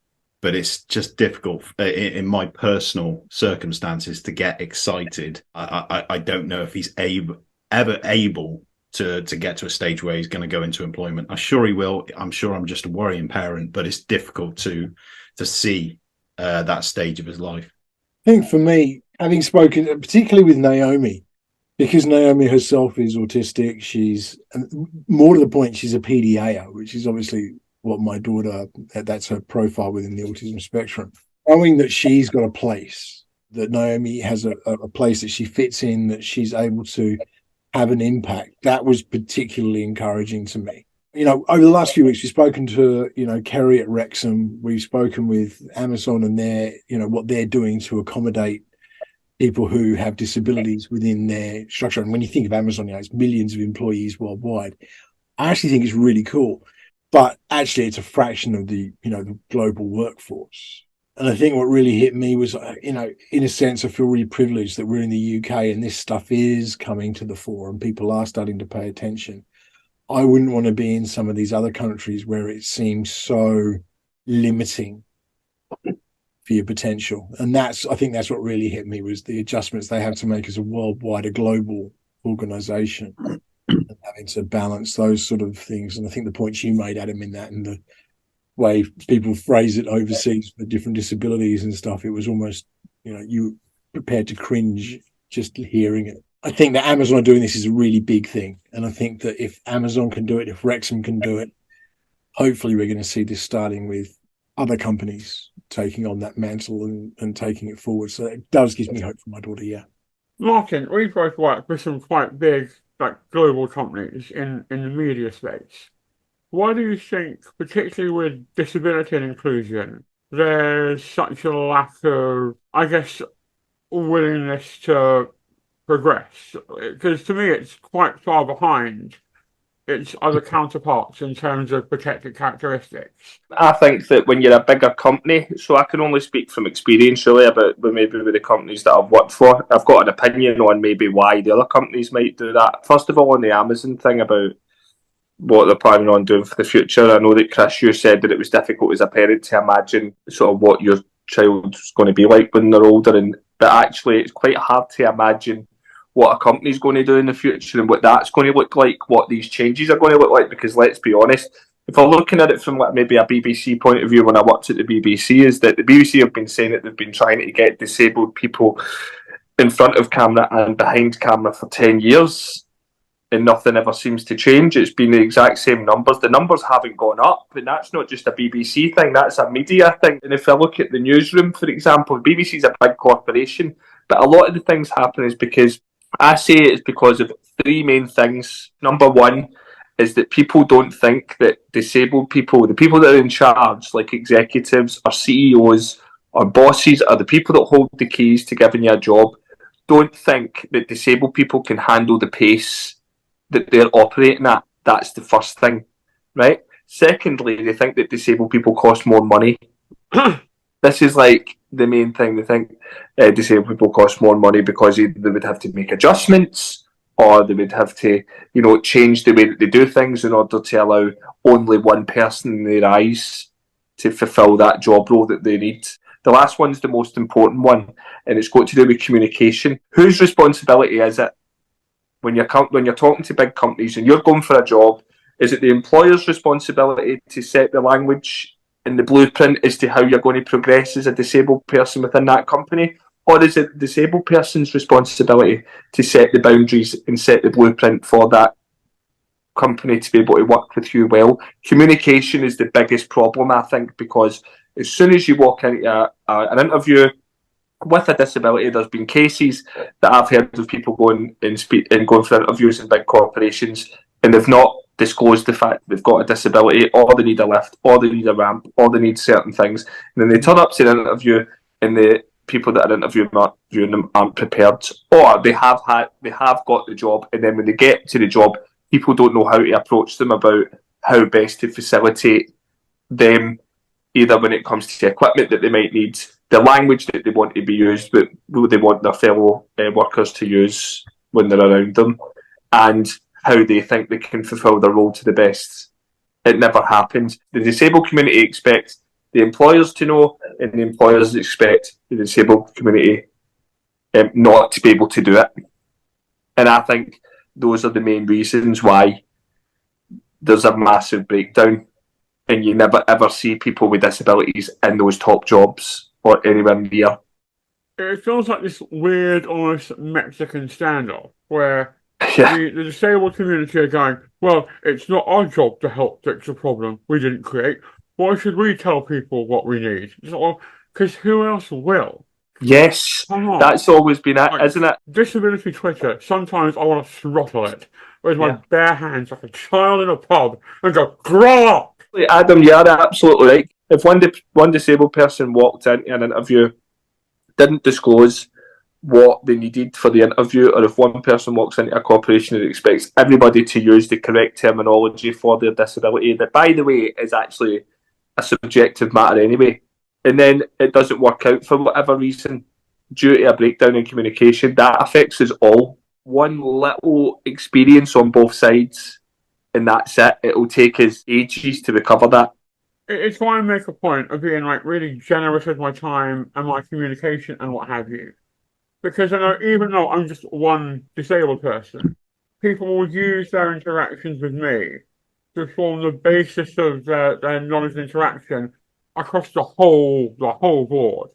but it's just difficult in my personal circumstances to get excited. I don't know if he's ever able to get to a stage where he's going to go into employment. I'm sure he will. I'm sure I'm just a worrying parent, but it's difficult to see that stage of his life. I think for me, having spoken particularly with Naomi, because Naomi herself is autistic, she's more to the point, she's a PDA, which is obviously what my daughter, that's her profile within the autism spectrum. Knowing that she's got a place, that Naomi has a place that she fits in, that she's able to have an impact, that was particularly encouraging to me. Over the last few weeks, we've spoken to, Kerry at Wrexham. We've spoken with Amazon and their, what they're doing to accommodate people who have disabilities within their structure. And when you think of Amazon, it's millions of employees worldwide. I actually think it's really cool. But actually, it's a fraction of the, the global workforce. And I think what really hit me was, in a sense, I feel really privileged that we're in the UK and this stuff is coming to the fore and people are starting to pay attention. I wouldn't want to be in some of these other countries where it seems so limiting for your potential. And I think that's what really hit me, was the adjustments they have to make as a worldwide, a global organization, and having to balance those sort of things. And I think the points you made, Adam, in that, and the way people phrase it overseas for different disabilities and stuff, it was almost, you were prepared to cringe just hearing it. I think that Amazon doing this is a really big thing. And I think that if Amazon can do it, if Wrexham can do it, hopefully we're going to see this starting with other companies taking on that mantle and taking it forward. So it does give me hope for my daughter, yeah. Martin, we both work with some quite big, global companies in the media space. Why do you think, particularly with disability and inclusion, there's such a lack of, willingness to progress? Because to me, it's quite far behind its other counterparts in terms of protected characteristics. I think that when you're a bigger company, so I can only speak from experience really about maybe with the companies that I've worked for, I've got an opinion on maybe why the other companies might do that. First of all, on the Amazon thing about what they're planning on doing for the future, I know that Chris, you said that it was difficult as a parent to imagine sort of what your child's going to be like when they're older, but actually it's quite hard to imagine what a company's going to do in the future and what that's going to look like, what these changes are going to look like, because let's be honest, if we're looking at it from maybe a BBC point of view, when I worked at the BBC, is that the BBC have been saying that they've been trying to get disabled people in front of camera and behind camera for 10 years, and nothing ever seems to change. It's been the exact same numbers. The numbers haven't gone up, and that's not just a BBC thing, that's a media thing. And if I look at the newsroom, for example, BBC is a big corporation, but a lot of the things happen is because, I say it's because of three main things. Number one is that people don't think that disabled people, the people that are in charge, like executives or CEOs or bosses, or the people that hold the keys to giving you a job, don't think that disabled people can handle the pace that they're operating at. That's the first thing, right? Secondly, they think that disabled people cost more money. This is the main thing. They think disabled people cost more money because they would have to make adjustments, or they would have to, change the way that they do things in order to allow only one person in their eyes to fulfill that job role that they need. The last one's the most important one, and it's got to do with communication. Whose responsibility is it when you're talking to big companies and you're going for a job, is it the employer's responsibility to set the language and the blueprint as to how you're going to progress as a disabled person within that company? Or is it the disabled person's responsibility to set the boundaries and set the blueprint for that company to be able to work with you well? Communication is the biggest problem, I think, because as soon as you walk into an interview with a disability, there's been cases that I've heard of people going going for interviews in big corporations and they've not disclosed the fact they've got a disability, or they need a lift, or they need a ramp, or they need certain things. And then they turn up to an interview and the people that are interviewing them aren't prepared, or they have got the job, and then when they get to the job, people don't know how to approach them about how best to facilitate them, either when it comes to the equipment that they might need, the language that they want to be used, but they want their fellow workers to use when they're around them, and how they think they can fulfil their role to the best. It never happens. The disabled community expects the employers to know, and the employers expect the disabled community not to be able to do it. And I think those are the main reasons why there's a massive breakdown, and you never ever see people with disabilities in those top jobs or anywhere near. It feels like this weird, almost Mexican standoff where the disabled community are going, well, it's not our job to help fix a problem we didn't create. Why should we tell people what we need? Because who else will? Yes, that's always been it, isn't it? Disability Twitter, sometimes I want to throttle it with my bare hands like a child in a pub and go, grow up! Adam, you're absolutely right. If one disabled person walked into an interview, didn't disclose what they needed for the interview, or if one person walks into a corporation and expects everybody to use the correct terminology for their disability, that, by the way, is actually a subjective matter anyway, and then it doesn't work out for whatever reason due to a breakdown in communication, that affects us all. One little experience on both sides, and that's it. It'll take us ages to recover that. It's why I make a point of being really generous with my time and my communication and what have you. Because I know, even though I'm just one disabled person, people will use their interactions with me to form the basis of their knowledge and interaction across the whole board.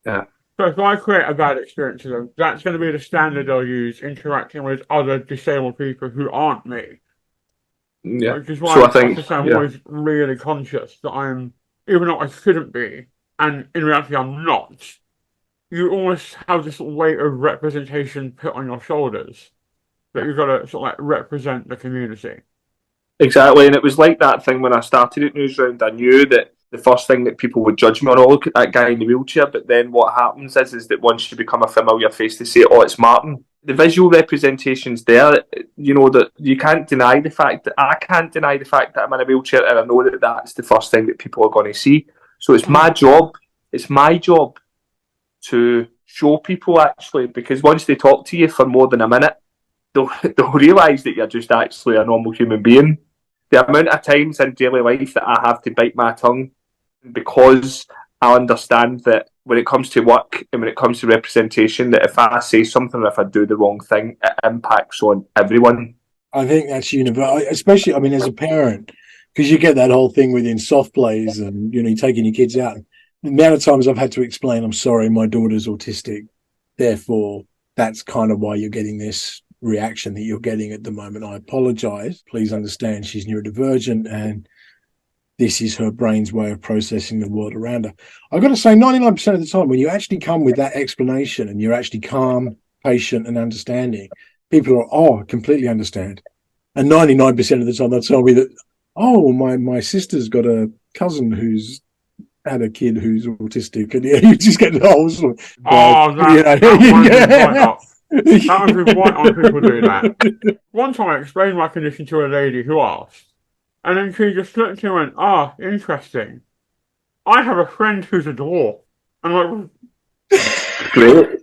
Yeah. So if I create a bad experience with them, that's going to be the standard they'll use interacting with other disabled people who aren't me. Yeah. Which is why I'm always really conscious that even though I shouldn't be, and in reality I'm not, you almost have this weight of representation put on your shoulders that you've got to sort of represent the community. Exactly, and it was like that thing when I started at Newsround. I knew that the first thing that people would judge me on, oh, look at that guy in the wheelchair, but then what happens is that once you become a familiar face, they say, oh, it's Martin. The visual representation's there, that you can't deny the fact that I can't deny the fact that I'm in a wheelchair, and I know that that's the first thing that people are going to see. So it's my job to show people, actually, because once they talk to you for more than a minute, they'll realise that you're just actually a normal human being. The amount of times in daily life that I have to bite my tongue because I understand that when it comes to work and when it comes to representation, that if I say something or if I do the wrong thing, it impacts on everyone. I think that's universal, especially, as a parent, because you get that whole thing within soft plays and, you're taking your kids out. The amount of times I've had to explain, I'm sorry, my daughter's autistic, therefore that's kind of why you're getting this reaction that you're getting at the moment. I apologize. Please understand she's neurodivergent and this is her brain's way of processing the world around her. I've got to say 99% of the time when you actually come with that explanation and you're actually calm, patient and understanding, people are, I completely understand. And 99% of the time they'll tell me that, oh, my sister's got a cousin who's had a kid who's autistic, and you just get the whole sort of, that would be right on people do that. One time I explained my condition to a lady who asked, and then she just looked at me and went, interesting. I have a friend who's a dwarf. And I'm like, great.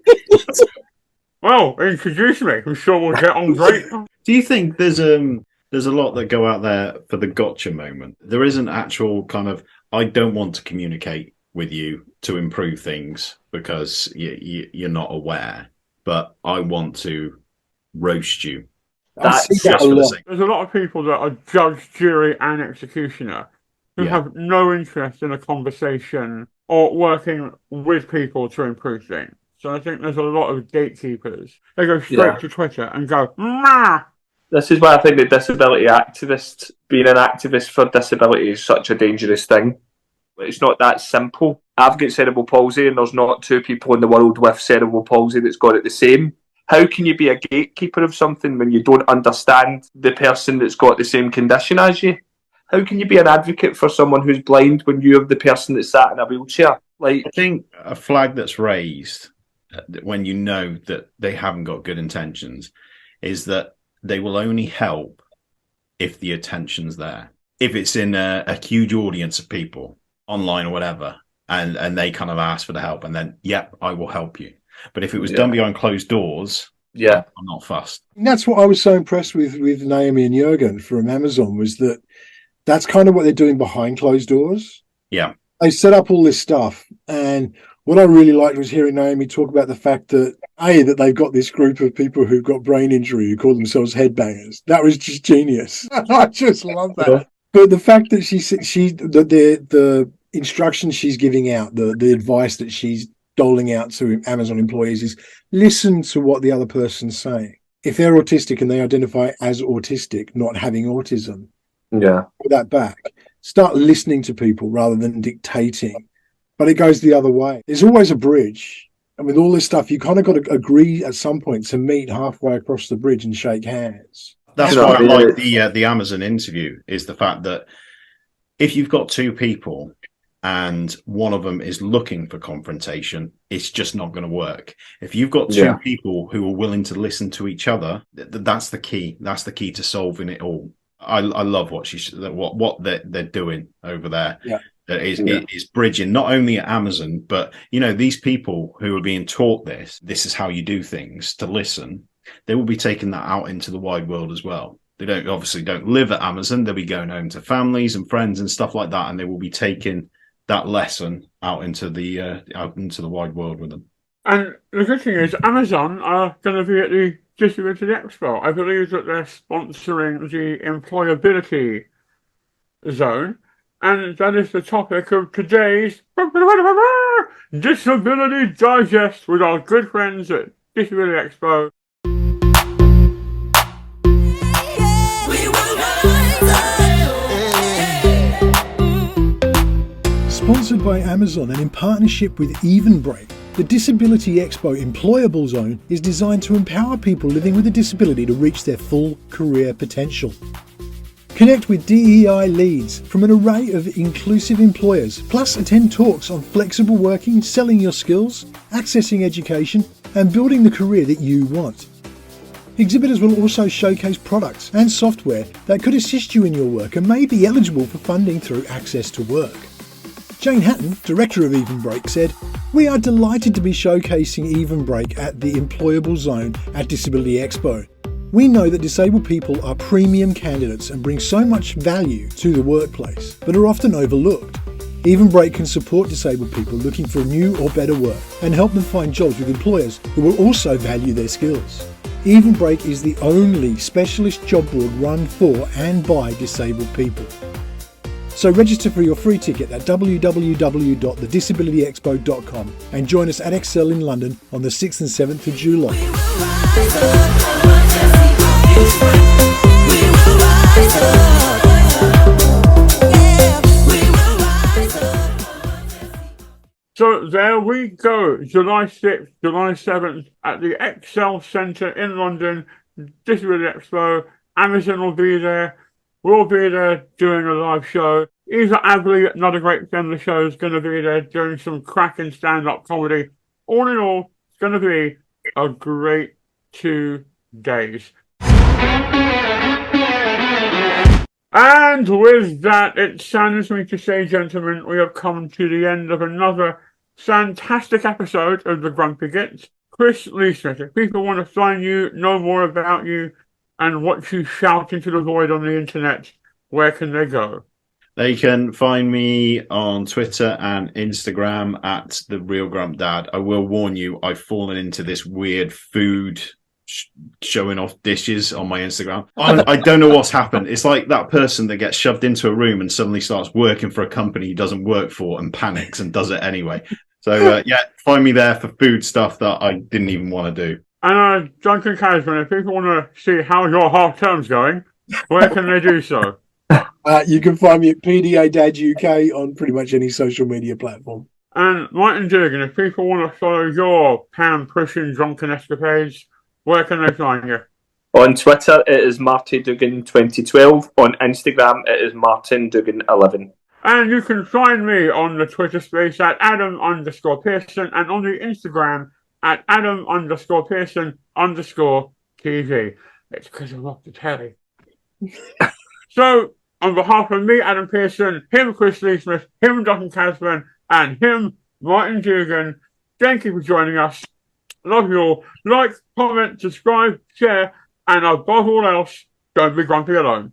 Well, introduce me. I'm sure we'll get on great. Do you think there's a lot that go out there for the gotcha moment? There is an actual kind of, I don't want to communicate with you to improve things because you're not aware, but I want to roast you. I see That's that Just a for the lot. sake. There's a lot of people that are judge, jury, and executioner who Yeah. have no interest in a conversation or working with people to improve things. So I think there's a lot of gatekeepers. They go straight Yeah. to Twitter and go, "Mah!" This is why I think the disability activist, being an activist for disability, is such a dangerous thing. It's not that simple. I've got cerebral palsy, and there's not two people in the world with cerebral palsy that's got it the same. How can you be a gatekeeper of something when you don't understand the person that's got the same condition as you? How can you be an advocate for someone who's blind when you're the person that's sat in a wheelchair? Like, I think a flag that's raised when you know that they haven't got good intentions is that they will only help if the attention's there. If it's in a huge audience of people online or whatever, and they kind of ask for the help, and then, yep, I will help you. But if it was done behind closed doors, yeah, I'm not fussed. And that's what I was so impressed with Naomi and Jurgen from Amazon, was that that's kind of what they're doing behind closed doors. Yeah. They set up all this stuff, and what I really liked was hearing Naomi talk about the fact that that they've got this group of people who've got brain injury who call themselves headbangers. That was just genius. I just love that. Yeah. But the fact that the instructions she's giving out, the advice that she's doling out to Amazon employees is listen to what the other person's saying. If they're autistic and they identify as autistic, not having autism, yeah, put that back. Start listening to people rather than dictating. But it goes the other way. There's always a bridge. And with all this stuff, you kind of got to agree at some point to meet halfway across the bridge and shake hands. That's You know, why I I mean, like the Amazon interview, is the fact that if you've got two people and one of them is looking for confrontation, it's just not going to work. If you've got two people who are willing to listen to each other, that's the key. That's the key to solving it all. I love what they're doing over there. Yeah. It is bridging not only at Amazon, but these people who are being taught this is how you do things, to listen. They will be taking that out into the wide world as well. They don't live at Amazon. They'll be going home to families and friends and stuff like that, and they will be taking that lesson out into the wide world with them. And the good thing is, Amazon are going to be at the Disability Expo. I believe that they're sponsoring the employability zone, and that is the topic of today's Disability Digest with our good friends at Disability Expo. Sponsored by Amazon and in partnership with Evenbreak, the Disability Expo Employable Zone is designed to empower people living with a disability to reach their full career potential. Connect with DEI leads from an array of inclusive employers, plus attend talks on flexible working, selling your skills, accessing education, and building the career that you want. Exhibitors will also showcase products and software that could assist you in your work and may be eligible for funding through Access to Work. Jane Hatton, director of Evenbreak, said, "We are delighted to be showcasing Evenbreak at the Employable Zone at Disability Expo. We know that disabled people are premium candidates and bring so much value to the workplace, but are often overlooked. Evenbreak can support disabled people looking for new or better work and help them find jobs with employers who will also value their skills. Evenbreak is the only specialist job board run for and by disabled people. So register for your free ticket at www.thedisabilityexpo.com and join us at Excel in London on the 6th and 7th of July. So there we go, July 6th, July 7th at the Excel Centre in London, Disability Expo. Amazon will be there. We'll be there doing a live show. Eva Abley, another great friend of the show, is going to be there doing some cracking stand-up comedy. All in all, it's going to be a great 2 days. And with that, it saddens me to say, gentlemen, we have come to the end of another fantastic episode of the Grumpy Gits. Chris Leesmith, if people want to find you, know more about you, and watch you shout into the void on the internet, where can they go? They can find me on Twitter and Instagram at The Real Grump Dad. I will warn you, I've fallen into this weird food showing off dishes on my Instagram. I don't know what's happened. It's like that person that gets shoved into a room and suddenly starts working for a company he doesn't work for and panics and does it anyway. So, find me there for food stuff that I didn't even want to do. And Duncan Casman, if people want to see how your half term's going, where can they do so? You can find me at PDA Dad UK on pretty much any social media platform. And Martin Durgan, if people want to follow your pan-pushing drunken escapades, where can they find you? On Twitter, it is Marty Dugan 2012. On Instagram, it is Martin Dugan 11. And you can find me on the Twitter space at Adam_Pearson and on the Instagram at Adam_Pearson_TV. It's because I'm off the telly. So, on behalf of me, Adam Pearson, him, Chris Lee Smith, him, Duncan Casman, and him, Martin Dugan, thank you for joining us. Love you all. Like, comment, subscribe, share, and above all else, don't be grumpy alone.